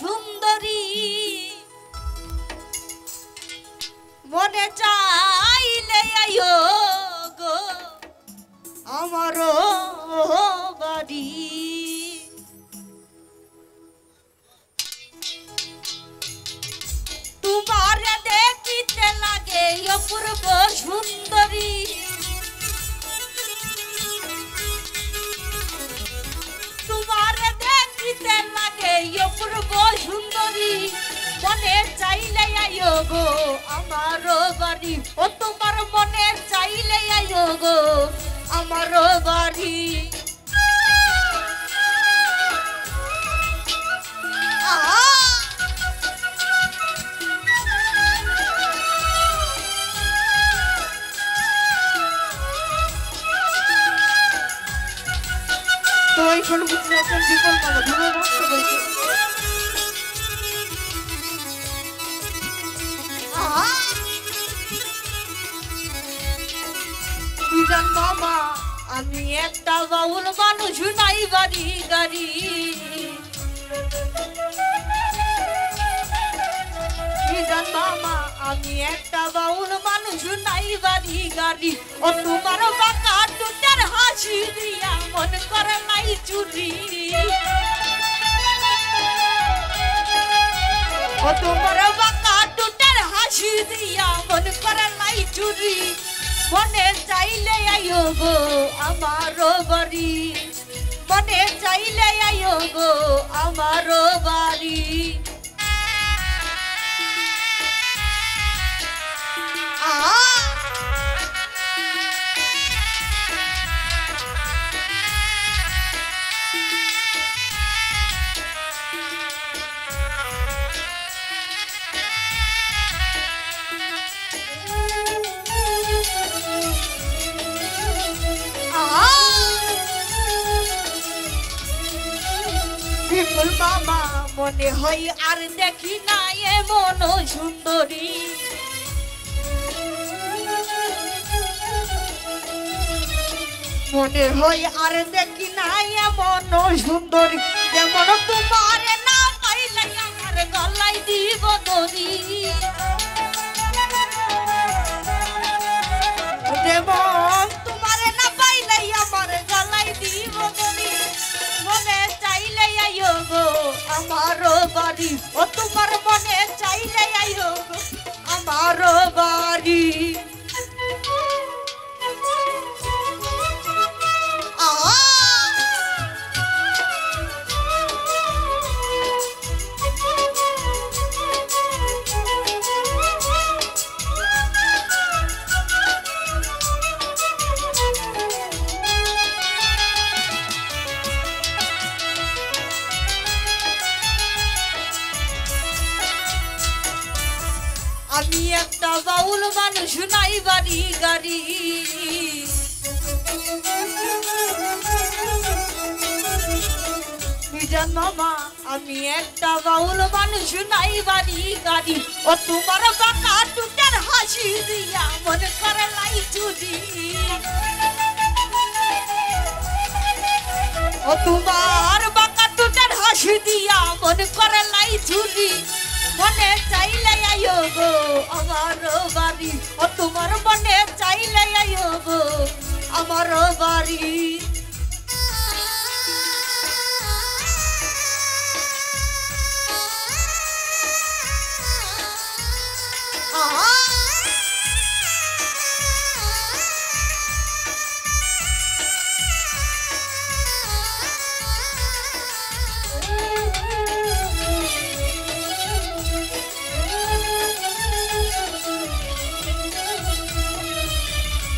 সুন্দরী মনে চাইলে আইও গো আমার বাড়ি তোমারে দেখিতে লাগে অপূর্ব সুন্দরী তোমারে দেখিতে লাগে অপূর্ব সুন্দরী মনে চাইলে আইও গো আমার বাড়ি ও তোমার মনে চাইলে আইও গো আমার বাড়ি তো এখন বুঝতে বিপল মালা ধরে নষ্ট করেছে বিজান মামা আমি একটা বাউল মানুষ নাই বাড়ি গাড়ি বিজান মামা আমি একটা বাউল মানুষ নাই বাড়ি গাড়ি ও তোমার বাঁকা টুটার হাসি দিয়া মন করে নাই চুরি ও তোমার বাঁকা টুটার হাসি দিয়া মন করে নাই চুরি মনে চাইলে আইও গো আমার বাড়ি মনে চাইলে আইও গো আমার বাড়ি বিপুল মামা মনে হয় আর দেখি না এমন সুন্দরী মনে হয় আর দেখি না এমন সুন্দরী যেমন তোমার না পাইলে আমার গলায় দিব দড়ি যেমন তোমার না পাইলে আমার গলায় দিব দড়ি মনে চাইলে আইও গো আমার বাড়ি ও তোমার মনে চাইলে আইও গো আমার বাড়ি আমি একটা বাউল মানুষ নাই বাড়ি গাড়ি বিজান মামা আমি একটা বাউল মানুষ নাই বাড়ি গাড়ি ও তোমার বাঁকা টুটার হাসি দিয়া মনে করে লাই চুরি ও তোমার বাঁকা টুটার হাসি দিয়া মনে করে লাই চুরি মনে চাইলে আইও গো আমার বাড়ি ও তোমার মনে চাইলে আইও গো আমার বাড়ি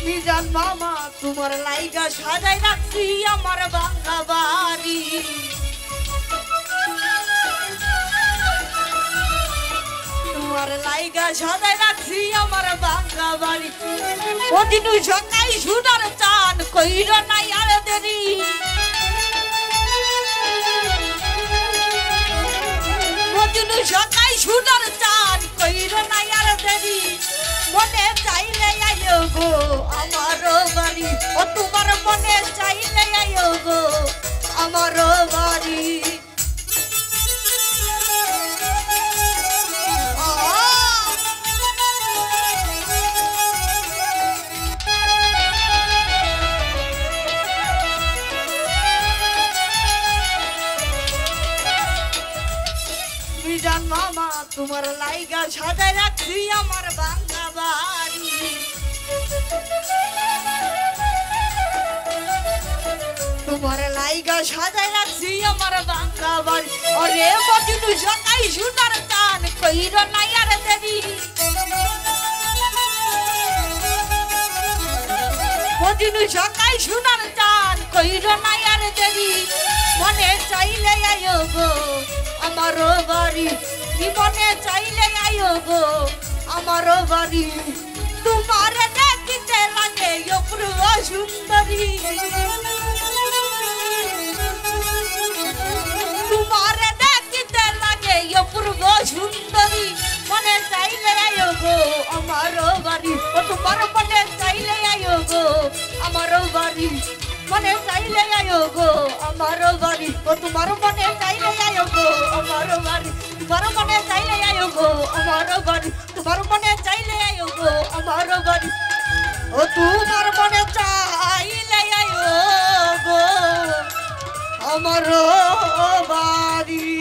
বিজান মামা তোমার লাইগা সাজাই রাখছি আমার বাংলা বাড়ি তোমার লাইগা সাজাই রাখছি আমার বাংলা বাড়ি ওদিন সকাই সুনার চান কইর নাই আর দেরি ওদিন সকাই সুনার চান কইর নাই আর দেরি মনে চাইলে আইও গো আমার বাড়ি ও তোমার মনে চাইলে আইও গো আমার বাড়ি জান মামা তোমার লাইগা সাজায় রাখছি আমার বাংলা বাড়ি তোমার লাইগা সাজায় রাখছি আমার বাংলা বাড়ি ওরে মজনু সকাই সোনার টান কইর নাই আর দেরি মজনু সকাই সোনার টান কইর নাই আর দেরি মনে চাইলে আয়ো গো আমার বাড়ি মনে চাইলে আয়ো গো আমার বাড়ি তোমার দেখিতে লাগে অপূর্ব সুন্দরী তোমার দেখিতে লাগে অপূর্ব সুন্দরী মনে চাইলে আয়ো গো আমার বাড়ি ও তোমার মনে চাইলে আয়ো গো আমার বাড়ি মনে চাইলে আয়ো গো আমার বাড়ি ও তোমার মনে চাইলে আয়ো গো আমার বাড়ি তোমার মনে চাইলে আয়ো গো আমার বাড়ি তোমার মনে চাইলে আয়ো গো আমার বাড়ি ও তোমার মনে চাইলে আয়ো গো আমার বাড়ি